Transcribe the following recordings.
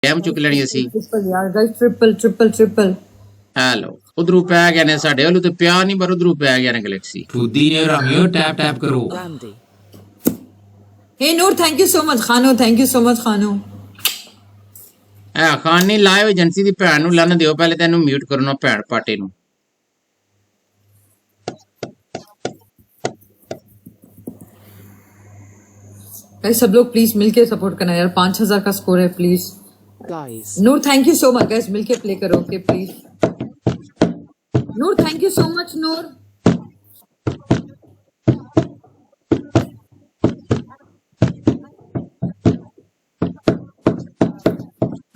Game चुक लेनी असी ट्रिपल यार guys, triple triple triple. Hello उधरों पै गए ने साडे वालों ते प्या नहीं पर उधरों पै गए ने गैलेक्सी खुदी ने रामियो टैप टैप करो। हे नूर, थैंक यू सो मच। खानो, थैंक यू सो मच खानो। ए खानी लाइव एजेंसी दी भैन नु लन्न दियो, पहले तेनु म्यूट करना भैन पाटे नु। गाइस सब लोग प्लीज मिलके सपोर्ट करना यार, 5000 का स्कोर है please. Noor thank you so much guys, मिलके प्ले करो okay please. Noor thank you so much Noor.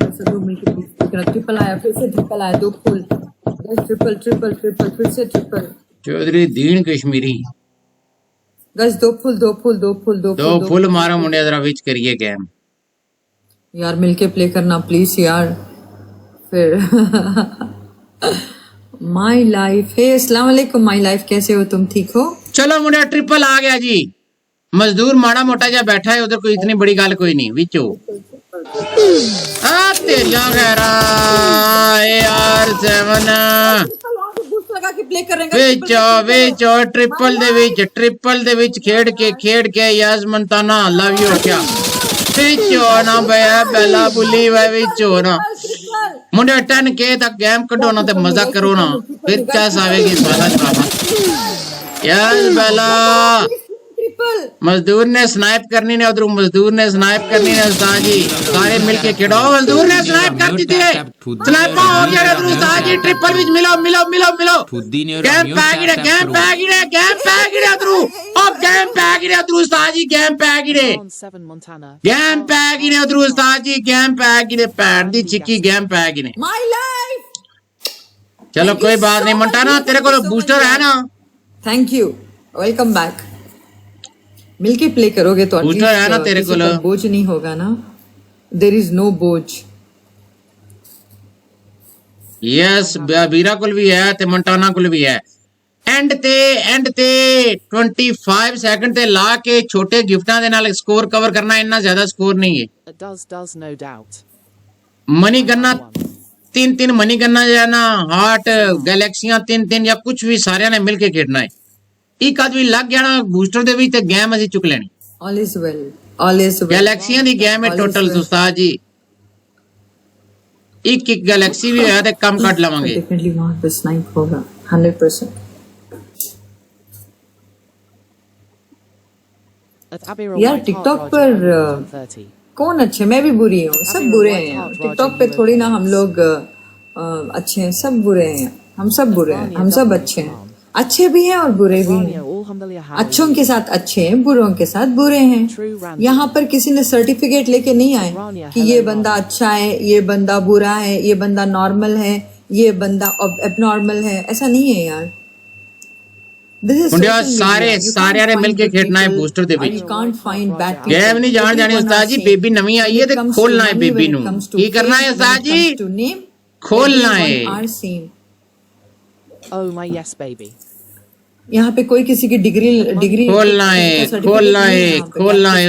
सब लोग मिलके प्लीज प्ले करो। ट्रिपल आया, फिर से ट्रिपल आया, 2 full. Guys triple triple triple, फिर से ट्रिपल। चौधरी दीन Kashmiri guys 2 full 2 full 2 full 2 दो फुल मारो मुंडे, जरा विच करिए गेम यार, मिलके प्ले करना प्लीज यार फिर। माई लाइफ है। अस्सलाम वालेकुम माई लाइफ, कैसे हो तुम, ठीक हो? चलो मुंडे ट्रिपल आ गया जी। मजदूर माड़ा मोटा जा बैठा है उधर, कोई इतनी बड़ी गल कोई नहीं विचो। आ तेरिया गैरा यार 7 लगा के प्ले करेंगे। विचो ट्रिपल दे विच खेड के यस मंताना लव यू क्या विचो ना भैया बेला बुली वे विचो ना मुंडे 10K तक गेम कढो ना ते मजा करो ना, फिर चैस आवेगी साला ड्रामा। यस बेला मजदूर ने स्नाइप करनी ने, उधर मजदूर ने स्नाइप करनी ने उस्ताद जी, सारे मिलके खेड़ो। मजदूर ने स्नाइप कर दी थी, स्नाइपर हो गया उधर उस्ताद जी। ट्रिपल विच मिलो मिलो मिलो मिलो गेम पैगिड़े उधर ओ गेम पैगिड़े उधर उस्ताद जी, गेम पैगिड़े उधर उस्ताद जी, गेम पैगिड़े पैर दी चिक्की गेम पैगिड़े। My life. चलो कोई बात नहीं मंटाना, तेरे को बूस्टर है ना। Thank you, welcome back. मिलके प्ले करोगे तो बूस्टर है ना तेरे को, बोझ नहीं होगा ना। देयर इज नो बोझ। यस बीरा कुल भी है ते मंटाना कुल भी है। एंड ते 25 सेकंड ते ला के छोटे गिफ्टां दे नाल स्कोर कवर करना, इतना ज्यादा स्कोर नहीं है। मनी गन्ना 3 मनी गन्ना या ना हार्ट गैलेक्सियां 3 या कुछ भी सारे ने मिलके खेडना है। एक आदमी लग गया ना बूस्टर दे विच ते गेम असि चुक लेनी। All is well, all is well. गैलेक्सियां दी गेम है टोटल उस्ताद जी, एक गैलेक्सी भी है ते कम कट लवांगे। डेफिनेटली वहां पे स्नाइप होगा 100%। यार टिकटॉक पर कौन अच्छे, मैं भी बुरी हूँ, सब बुरे हैं। टिकटॉक पे थोड़ी ना हम लोग अच्छे हैं, सब बुरे हैं। हम सब बुरे हैं, हम सब अच्छे हैं। अच्छे भी हैं और बुरे भी हैं। अच्छों के साथ अच्छे हैं, बुरों के साथ बुरे हैं। यहाँ पर किसी ने सर्टिफिकेट लेके नहीं आए कि ये बंदा अच्छा है, ये बंदा बुरा है, ये बंदा नॉर्मल है, ये बंदा एबनॉर्मल है। ऐसा नहीं है यार। सारे ने मिलके खेडना है बूस्टर दे विच। गेम नहीं जानी उस्ताद जी, बेबी नवी आई है ते खोलना है बेबी नु। की करना है उस्ताद जी, खोलना है। Oh my yes baby। यहाँ पे कोई किसी की डिग्री खोलना है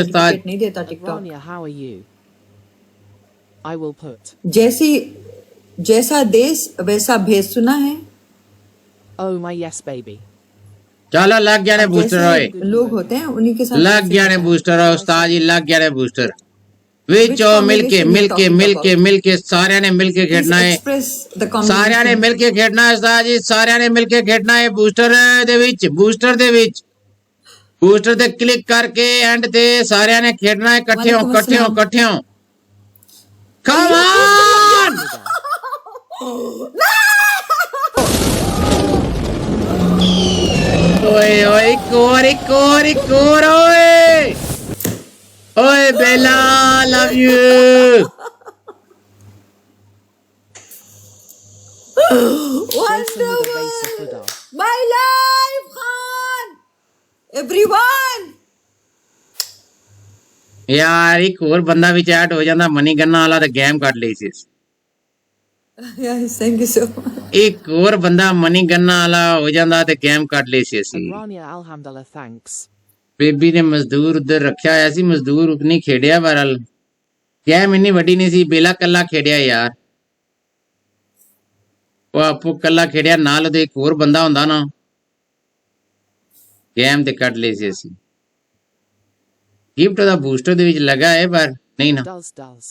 उस्ताद। नहीं देता TikTok. How are you? I will put। जैसा देश वैसा भेष, सुना है? Oh my yes baby। चलो लग गया ने बूस्टर होए, लोग होते हैं उन्हीं के साथ लग गया ने बूस्टर उस्ताद जी, लग गया ने बूस्टर। विचो मिलके सारे ने मिलके खेडना है, सारे ने मिलके खेडना है उस्ताद जी, सारे ने मिलके खेडना है। बूस्टर दे विच बूस्टर ते क्लिक करके एंड ते सारे ने खेडना है। इकट्ठे हो कम ऑन। ओए एक और ओए बेला love you. My life Khan, everyone। यार एक और बंदा भी चैट हो जाता मनी गन्ना वाला तो गेम काट ली सी। Yes, thank you so much। एक और बंदा मनी गन्ना वाला हो जाता तो गेम काट ली सी। Thanks। बेबी ने मजदूर उधर रखा है, मजदूर नहीं खेड़िया बहरहाल। गेम इन्नी वड्डी नहीं सी, बेला कल्ला खेड़िया यार। ਉਹ ਆਪੋ ਕੱਲਾ ਖੇਡਿਆ, ਨਾਲ ਉਹਦੇ ਇੱਕ ਹੋਰ ਬੰਦਾ ਹੁੰਦਾ ਨਾ, ਗੇਮ ਤੇ ਕੱਢ ਲਈ ਸੀ ਅਸੀਂ। ਗਿਫਟ ਦਾ ਬੂਸਟਰ ਦੇ ਵਿੱਚ ਲੱਗਾ ਹੈ ਪਰ ਨਹੀਂ ਨਾ। Does.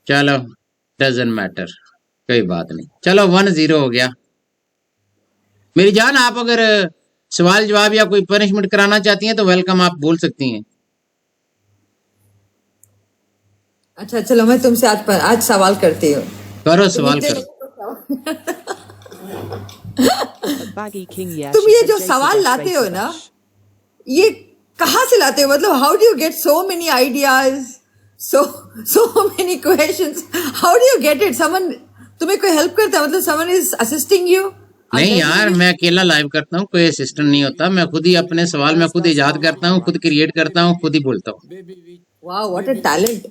चलो डजंट मैटर, कोई बात नहीं। चलो 1-0 हो गया। मेरी जान, आप अगर सवाल जवाब या कोई पनिशमेंट कराना चाहती हैं तो वेलकम, आप बोल सकती हैं। अच्छा चलो, मैं तुमसे आज सवाल करती हूँ। करो सवाल करो। Baggy King, yeah. तुम ये जो सवाल लाते हो ना, ये कहाँ से लाते हो? मतलब how do you get so many ideas, so many questions? How do you get it? Someone तुम्हें कोई हेल्प करता है? मतलब someone is assisting you? नहीं यार, मैं अकेला लाइव करता हूँ, कोई असिस्टेंट नहीं होता। मैं खुद ही अपने सवाल मैं खुद इजाद करता हूँ, खुद क्रिएट करता हूँ, खुद ही बोलता हूँ। Wow, what a talent!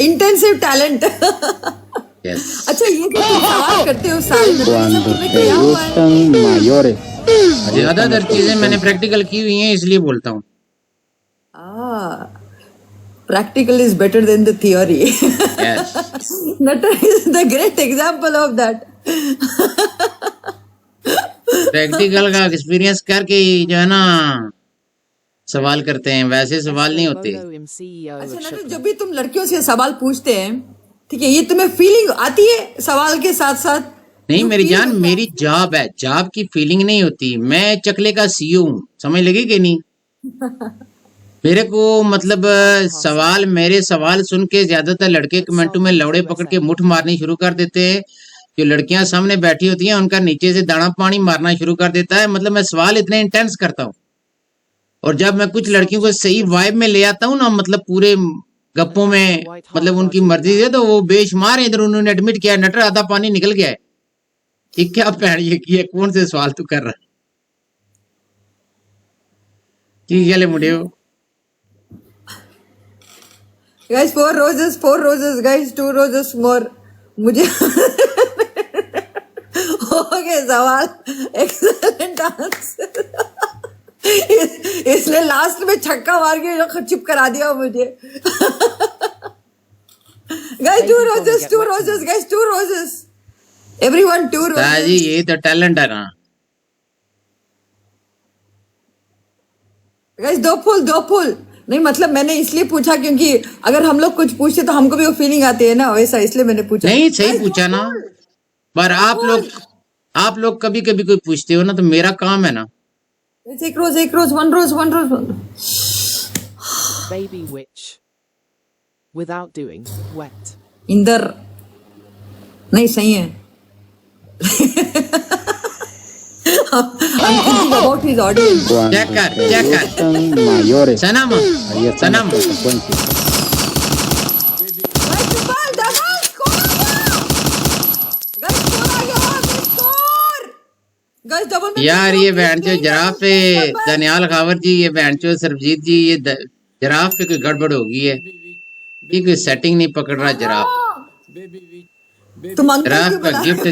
Intensive talent. Yes. अच्छा, ये जो तुम सवाल करते हो साल में, ये सब तुमने किया हुआ है? ज्यादातर चीजें मैंने प्रैक्टिकल की हुई हैं, इसलिए बोलता हूँ। Practical is better than the theory. Yes. Natar is the great example of that. Practical का एक्सपीरियंस करके ही जो है ना सवाल करते हैं, वैसे सवाल नहीं होते। अच्छा नटर, जब भी तुम लड़कियों से सवाल पूछते हैं, ठीक है, ये तुम्हें फीलिंग आती है सवाल के साथ साथ? नहीं मेरी जान, मेरी जॉब है, जॉब की फीलिंग नहीं होती। मैं चकले का सीईओ हूँ, समझ लगी कि नहीं? मेरे को मतलब सवाल, मेरे सवाल सुन के ज्यादातर लड़के कमेंटों में लौड़े पकड़ के मुठ मारनी शुरू कर देते हैं। जो लड़कियां सामने बैठी होती हैं उनका नीचे से दाना पानी मारना शुरू कर देता है। मतलब मैं सवाल इतने इंटेंस करता हूँ, और जब मैं कुछ लड़कियों को सही वाइब में ले आता हूँ ना, मतलब पूरे गप्पों में, मतलब उनकी मर्जी से, तो वो बेशुमार है। इधर उन्होंने एडमिट किया, नटर आधा पानी निकल गया है। ठीक, क्या पैर ये किया, कौन से सवाल तू कर रहा है? ठीक है मुझे Guys, 4 roses, guys, 2 roses more. मुझे हो गए सवाल, एक्सेलेंट आंसर। इसने लास्ट में छक्का मार के चुप करा दिया मुझे। Guys, 2 roses, guys, 2 roses. Everyone 2 roses. जी, ये तो टैलेंट है ना। Guys, 2 फूल। नहीं मतलब मैंने इसलिए पूछा क्योंकि अगर हम लोग कुछ पूछते तो हमको भी वो फीलिंग आती है ना, वैसा इसलिए मैंने पूछा। नहीं सही पूछा ना, पर आप लोग कभी कभी कोई पूछते हो ना, तो मेरा काम है ना। एक रोज, 1 रोज। Baby witch. Without doing wet. Inder नहीं सही है। I'm thinking about his audience. Check कर सनम। यार ये बहन चो जराफ पे दनियाल खावर जी, ये बहन चो सरबजीत जी, ये जराफ पे कोई गड़बड़ हो गई है। ये कोई सेटिंग नहीं पकड़ रहा जराफ। जराफ का गिफ्ट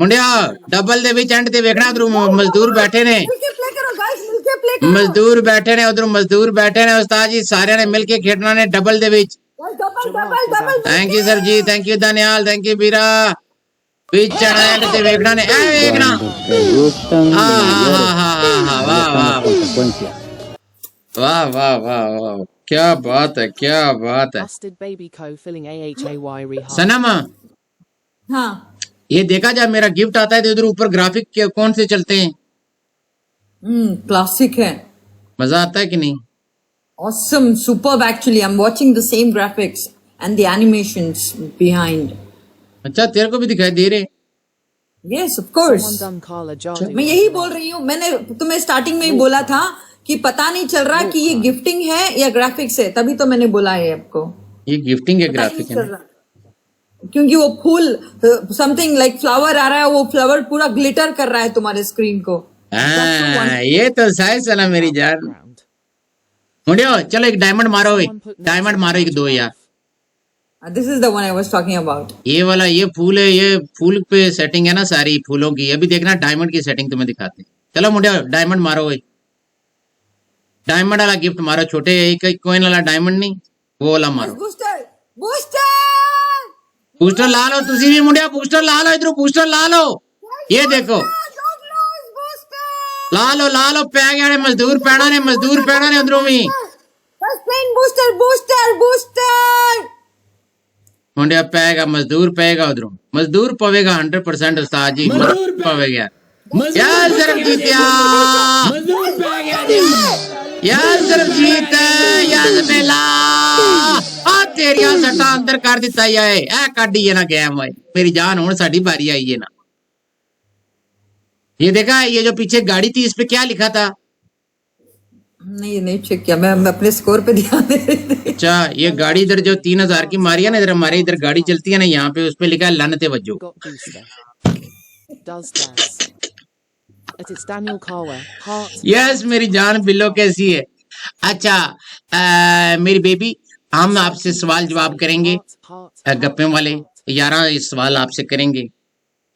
मुंडिया डबल दे विच एंड ते वेखना, उधर मजदूर बैठे ने, उधर मजदूर बैठे ने। उस्ताद जी सारे ने मिलके खेडना ने डबल दे विच। Thank you sir ji, thank you Daniyal, thank you बीरा। विच एंड ते वेखना ने, ए वेखना। वाह, क्या बात है। सनम, हाँ, ये देखा जब मेरा गिफ्ट आता है तो उधर ऊपर ग्राफिक के कौन से चलते हैं? क्लासिक है। मजा आता है कि नहीं? Awesome, superb actually. I'm watching the same graphics and the animations behind. अच्छा, तेरे को भी दिखाई दे रहे? Yes, of course. मैं यही बोल रही हूँ, मैंने तुम्हें स्टार्टिंग में ही बोला था कि पता नहीं चल रहा कि ये गिफ्टिंग है या ग्राफिक्स है, तभी तो मैंने बोला है आपको। ये गिफ्टिंग है, पता ग्राफिक नहीं है चल रहा। क्योंकि वो फूल समथिंग लाइक फ्लावर आ रहा है, वो फ्लावर पूरा ग्लिटर कर रहा है तुम्हारे स्क्रीन को। ये तो साइज है ना मेरी जान। मुंडियो चलो एक डायमंड मारो, एक 2 यार। This is the one I was talking about. ये वाला, ये फूल है, ये फूल पे सेटिंग है ना सारी फूलों की। अभी देखना डायमंड की सेटिंग तुम्हें दिखाते। चलो मुंडियो डायमंड मारो। डायमंड वाला गिफ्ट मारो, छोटे एक कॉइन वाला डायमंड नहीं, वो वाला मारो। बूस्टर बूस्टर बूस्टर ला लो, तुसी भी मुंडिया बूस्टर ला लो, इधर बूस्टर ला लो, ये देखो ला लो पै गया ने मजदूर पैना ने अंदरों भी बूस्टर बूस्टर बूस्टर मुंडिया पैगा, मजदूर पैगा, उधरों मजदूर पवेगा 100% उस्ताद जी, मजदूर पवेगा। यार सरबजीत यार सरबजीत यार मेला आ तेरिया सट्टा अंदर कर दिता है, ए काटी है ना गेम है मेरी जान, हुन साडी बारी आई है ना। ये देखा, ये जो पीछे गाड़ी थी इस पे क्या लिखा था? नहीं चेक किया, मैं अपने स्कोर पे ध्यान दे रही थी। अच्छा, ये गाड़ी इधर जो 3000 की मारी है ना, इधर हमारे इधर गाड़ी चलती है ना, यहाँ पे उस पे लिखा है लानते वज्जो। Got booster. Does this. It is Daniel Carwer. Heart. Yes मेरी जान बिल्लो कैसी है? अच्छा मेरी बेबी, हम आपसे सवाल जवाब करेंगे, Heart. गप्पे वाले 11 सवाल आपसे करेंगे,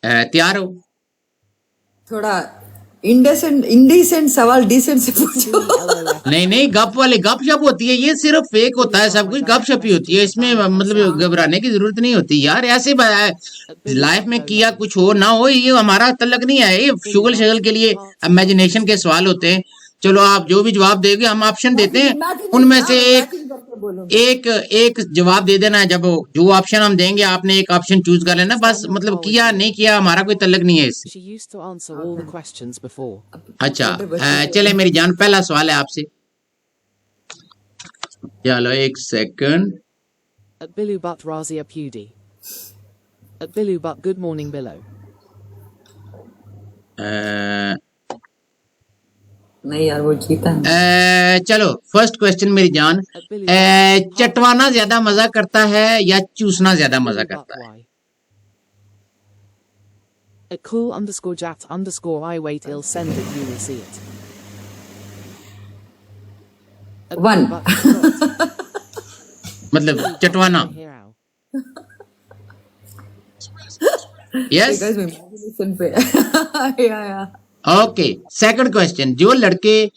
तैयार हो? थोड़ा इंडिसेंट सवाल डिसेंट से पूछो। नहीं गप वाले गप शप होती है, ये सिर्फ फेक होता है, सब कुछ गप शप ही होती है, इसमें मतलब घबराने की जरूरत नहीं होती यार। ऐसे लाइफ में किया कुछ हो ना हो, ये हमारा तलक नहीं है, ये शुगल शगल के लिए इमेजिनेशन के सवाल होते हैं। चलो आप जो भी जवाब देंगे हम ऑप्शन देते हैं, उनमें से एक जवाब दे देना है। जब जो ऑप्शन हम देंगे आपने एक ऑप्शन चूज कर लेना, बस मतलब किया नहीं किया हमारा कोई तल्लक नहीं है इससे। She used to answer all the questions before. अच्छा चले मेरी जान, पहला सवाल है आपसे, चलो एक second. At Billu But Razia Pudi. At Billu But Good Morning Billo. नहीं यार वो जीता है। चलो फर्स्ट क्वेश्चन मेरी जान, चटवाना ज्यादा मजा करता है या चूसना ज्यादा मजा करता है? At cool underscore jat underscore I wait he'll send it, you will see it. At One. Billu But Dot. मतलब चटवाना। Here out. यस Because मैं imagination पे या ओके। सेकंड क्वेश्चन, जो लड़के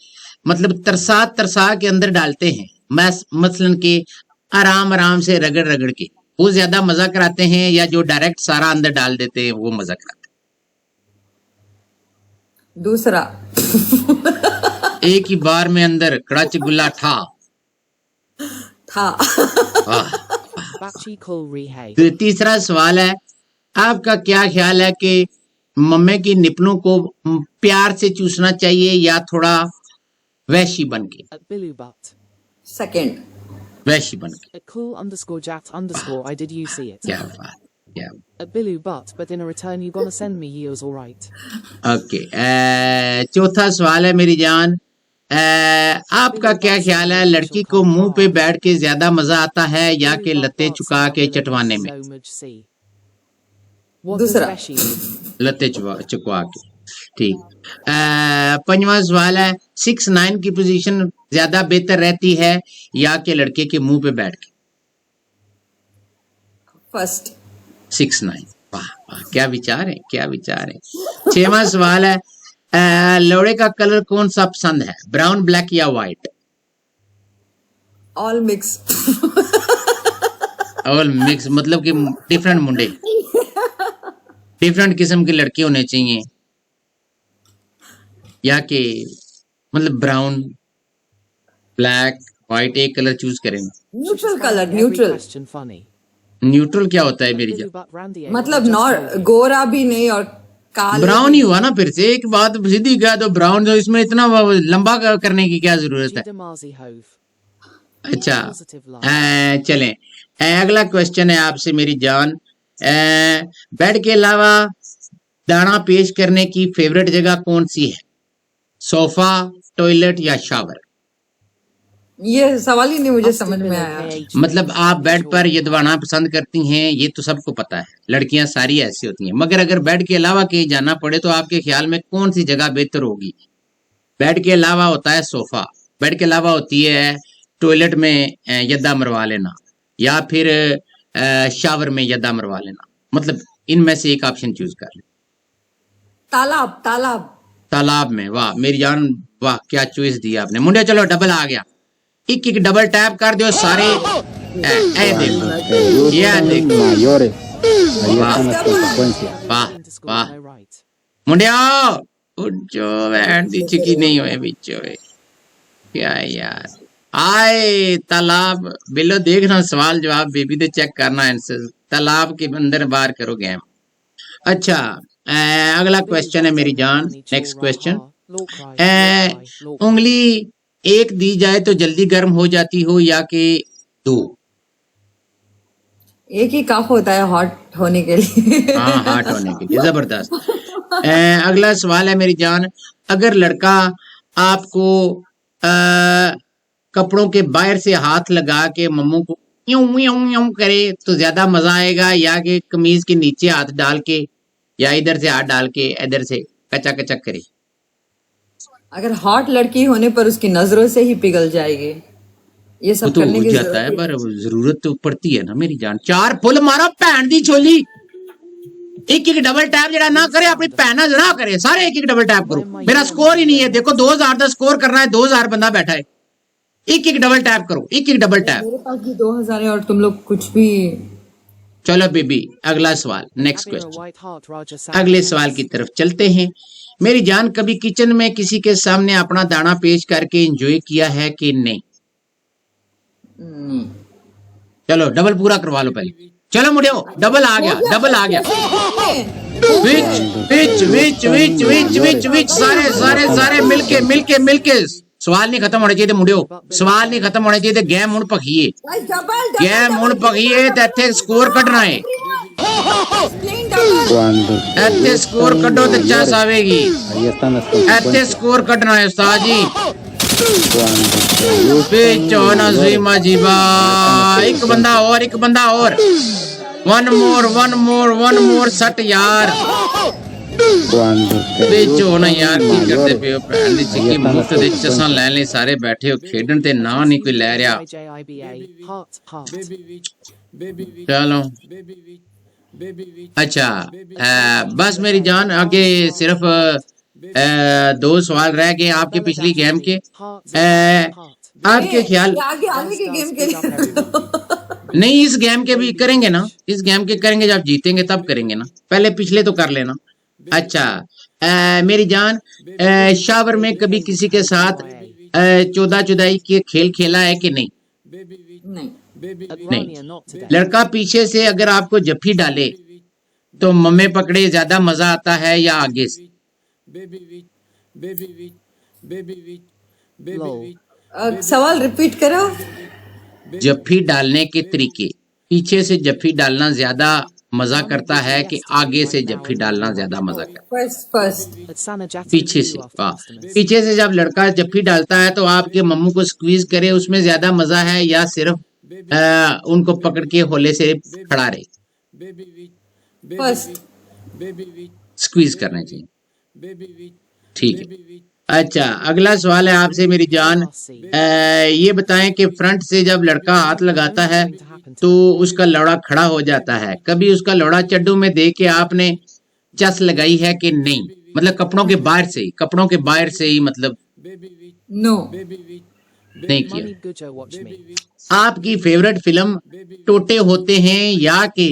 मतलब तरसा के अंदर डालते हैं, मसलन के आराम से रगड़ के, वो ज्यादा मजा कराते हैं या जो डायरेक्ट सारा अंदर डाल देते हैं वो मजा कराते दूसरा। हैं? एक ही बार में अंदर कड़ाच गुल्ला था। वाह। Bachi Kul Rehay. तो तीसरा सवाल है, आपका क्या ख्याल है कि मम्मी की निपलों को प्यार से चूसना चाहिए या थोड़ा वैशी बन के? At Billu But. सेकंड। वैशी बन के। At cool underscore jat underscore I did you see it. क्या बात, क्या At Billu but in a return you gonna send me years alright. Okay. चौथा सवाल है मेरी जान, आपका क्या ख्याल है, लड़की को मुंह पे बैठ के ज्यादा मजा आता है या कि लत्ते चुका के चटवाने में? So much see. What does दूसरा। Beshi mean? लत्ते चुकवा के। ठीक। पंजवां सवाल है, 6-9 की पोजीशन ज्यादा बेहतर रहती है या कि लड़के के मुंह पे बैठ के? फर्स्ट। 6-9। वाह वाह, क्या विचार है, क्या विचार है। 6वां सवाल है, लोड़े का कलर कौन सा पसंद है, ब्राउन, ब्लैक या white? All mix. All mix मतलब कि डिफरेंट मुंडे, डिफरेंट किस्म के लड़के होने चाहिए या कि मतलब ब्राउन, ब्लैक, व्हाइट, एक कलर चूज करें। Neutral colour. Every neutral question funny. Neutral क्या होता है मेरी Billu जान? but Randy मतलब just नॉर told you. गोरा भी नहीं और काला। ब्राउन ही हुआ ना फिर से, एक बात सीधी कहा तो ब्राउन, जो इसमें इतना लंबा करने की क्या जरूरत है? Damazi Hove. अच्छा Positive love. चलें, अगला क्वेश्चन है आपसे मेरी जान, बेड के अलावा दाना पेश करने की फेवरेट जगह कौन सी है, सोफा, टॉयलेट या शावर? ये सवाल ही नहीं मुझे समझ में आया। मतलब आप बेड पर ये दबाना पसंद करती हैं, ये तो सबको पता है, लड़कियां सारी ऐसी होती हैं, मगर अगर बेड के अलावा कहीं जाना पड़े तो आपके ख्याल में कौन सी जगह बेहतर होगी? बेड के अलावा होता है सोफा, बेड के अलावा होती है टॉयलेट में यद्दा मरवा लेना, या फिर शावर में यद्दा मरवा लेना, मतलब इनमें से एक ऑप्शन चूज कर ले। तालाब। तालाब। तालाब में। वाह मेरी जान, वाह क्या चॉइस दिया आपने मुंडे। चलो डबल आ गया, एक एक डबल टैप कर दो सारे। देखो ये देखो, mayores. Ahí वाह están las consecuencias. वाह To score वाह, no right. मुंडिया उठो बहन दी चिकी नहीं हुए बिचो क्या यार। आए तालाब बिलो देखना, सवाल जवाब बेबी दे चेक करना आंसर, तालाब के अंदर बाहर करो गेम। अच्छा अगला क्वेश्चन है मेरी जान, नेक्स्ट क्वेश्चन। उंगली एक दी जाए तो जल्दी गर्म हो जाती हो या कि दो? एक ही काफ होता है हॉट होने के लिए। हाँ हार्ट होने के लिए, जबरदस्त। अगला सवाल है मेरी जान, अगर लड़का आपको कपड़ों के बाहर से हाथ लगा के मम्मू को यूं यूं यूं करे तो ज्यादा मजा आएगा या कि कमीज के नीचे हाथ डाल के या इधर से हाथ डाल के इधर से कचा कचा करे? अगर हॉट लड़की होने पर उसकी नजरों से ही पिघल जाएगी, ये वो सब तो करने हो की जाता है जरूरत पर जरूरत तो पड़ती है ना मेरी जान। चार फुल मारो भैन दी छोली, एक एक डबल टैप जरा ना करे अपनी भैन ना करे, सारे एक एक डबल टैप करो। मेरा स्कोर ही नहीं है, देखो 2000 का स्कोर करना है, 2000 बंदा बैठा है, एक एक डबल टैप करो, एक एक डबल टैप। मेरे पास भी 2000 है और तुम लोग कुछ भी। चलो बेबी अगला सवाल, next Having a question, white heart, Roger अगले Sanchez. सवाल की तरफ चलते हैं। मेरी जान कभी किचन में किसी के सामने अपना दाना पेश करके एंजॉय किया है कि नहीं? चलो डबल पूरा करवा लो पहले। चलो मुड़ियो डबल आ गया, डबल आ गया। विच विच विच विच विच विच विच सारे सारे सारे मिलके मिलके मिलके। सवाल नहीं खत्म होने चाहिए मुड़ियो, सवाल नहीं खत्म होने चाहिए। गेम हुण भखिए, गेम हुण भखिए ते इत्थे स्कोर कढना है। Cuando इत्थे स्कोर कढो ते चस आवेगी। ahí están las इत्थे consecuencias. स्कोर कढना है उस्ताद जी। Cuando te gustan बेचो नजीमा जीबा, एक बंदा और, एक बंदा और। वन मोर सट यार। cuando te बेचो ना यार, की करते mayores. पे हो भैन दी चिक्की मुफ्त दे चसां लैन लई सारे बैठे हो खेडन ते ना नहीं कोई लै रहा। IJIBA, heart, heart. चलो अच्छा बस मेरी जान आगे सिर्फ दो सवाल रह गए आपके पिछली गेम के। आपके ख्याल आगे आगे के गेम के लिए नहीं, इस गेम के भी करेंगे ना, इस गेम के करेंगे जब जीतेंगे तब करेंगे ना, पहले पिछले तो कर लेना। अच्छा मेरी जान शावर में कभी किसी के साथ 14 जुदाई के खेल खेला है कि नहीं? नहीं। At नहीं। Rania, not today. लड़का पीछे से अगर आपको जफ्फी डाले तो मम्मे पकड़े ज्यादा मजा आता है या आगे से? Lol. सवाल रिपीट करो। जफ्फी डालने के तरीके, पीछे से जफ्फी डालना ज्यादा मजा करता है कि आगे से जफ्फी डालना ज्यादा मजा करता है? फर्स्ट At Sana Jati पीछे से, वाह। पीछे से जब लड़का जफ्फी डालता है तो आपके मम्मू को स्क्वीज करे, उसमें ज्यादा मजा है या सिर्फ उनको पकड़ के होले से खड़ा रहे? फर्स्ट स्क्वीज करना चाहिए, ठीक है। अच्छा अगला सवाल है आपसे मेरी जान, ये बताएं कि फ्रंट से जब लड़का हाथ लगाता है तो उसका लौड़ा खड़ा हो जाता है, कभी उसका लौड़ा चड्डू में दे के आपने चस लगाई है कि नहीं? मतलब कपड़ों के बाहर से ही, कपड़ों के बाहर से ही, मतलब नो। नहीं किया। Money Gujo, watch me. आपकी फेवरेट फिल्म टोटे होते हैं या कि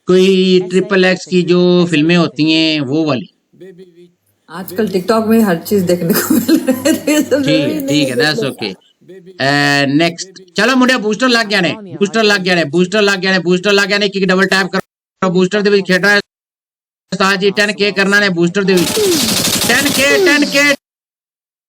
कोई ट्रिपल एक्स की जो फिल्में होती हैं वो वाली? आजकल टिकटॉक में हर चीज देखने को मिल रहा है, तो ये सब जरूरी नहीं ठीक है, दैट्स ओके। नेक्स्ट चलो मुंडे बूस्टर लग गया ने, बूस्टर लग गया ने, बूस्टर लग गया ने, बूस्टर लग गया ने, कि डबल टैप करो। बूस्टर ਦੇ ਵਿੱਚ ਖੇਡ ਰਿਹਾ ਹੈ ਉਸਤਾਦ ਜੀ 10k ਕਰਨਾ ਨੇ ਬੂਸਟਰ ਦੇ ਵਿੱਚ 10k